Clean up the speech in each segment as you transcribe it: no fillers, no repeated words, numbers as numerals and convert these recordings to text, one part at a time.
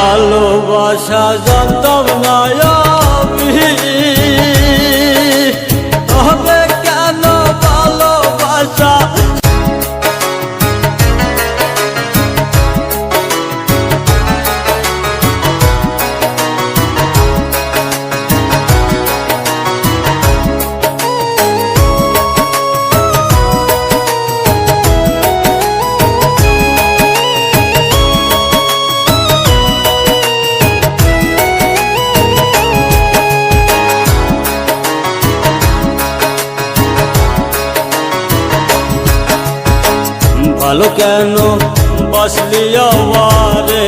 ভালোবাসা জানতাম না আমি, তবে কেন ভালোবাসা ভালো কেন বাসলি আমারে,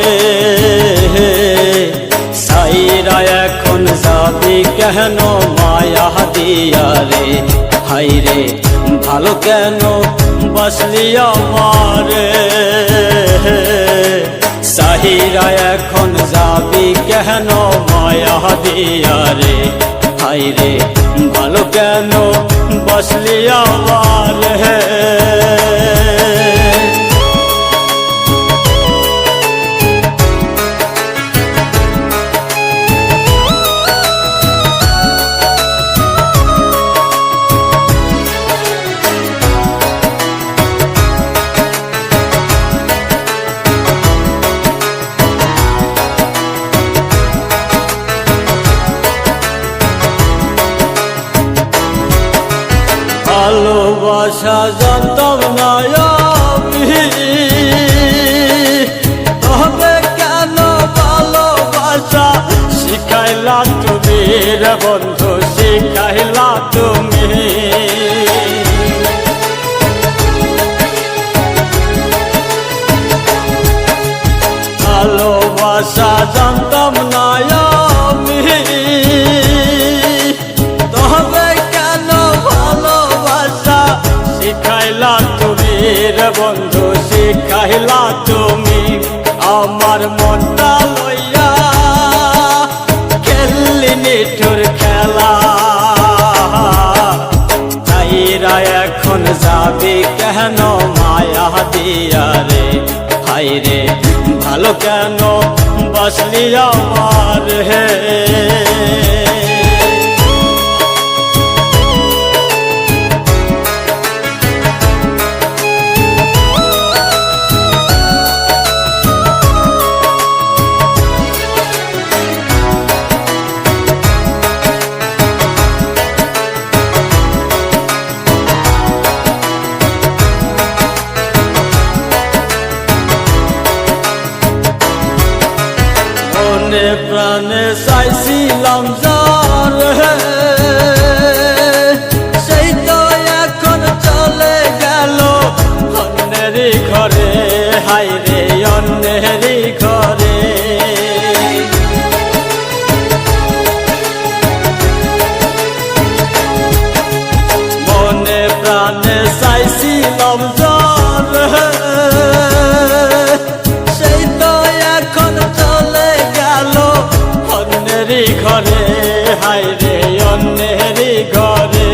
সাইরা এখন যাবি কেন মায়া দিয়া রে। হাই রে ভালো কেন বাসলি আমারে, সাইরা এখন যাবি কেন মায়া দিয়া রে। হাই রে ভালো কেন বাসলি আমারে। ভালোবাসা জানতাম না আমি, তবে কেন ভালোবাসা শিখাইলা তুমি রে বন্ধু, শিখাইলা তুমি। ভালোবাসা জানতাম না আমি, তবে কেন ভালোবাসা শিখাইলা তুমি রে বন্ধু, শিখাইলা তুমি। আমার মনটা লইয়া খেললি নিঠুর খেলা, তাইরা এখন যাবি কেন মায়া দিয়া রে। হাই রে ভালো কেন বাসলি আমার হে। মনে প্রাণে চাইছিলাম যারে, সেই তো এখন চলে গেল অন্যেরই ঘরে। হাই রে অন্যেরই ঘরে। মনে প্রাণে চাইছিলাম যারে, সেই তো এখন চলে গেল অন্যেরই ঘরে। হাই রে অন্যেরই ঘরে।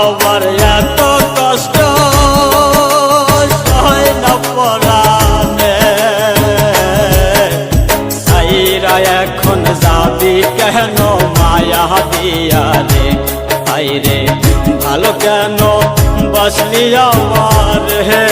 আমার এত কষ্ট সয় না পরাণে, সাইরা এখন যাবি কেন মায়া দিয়া রে। হাই রে ভালো কেন বাসলি আমার হে।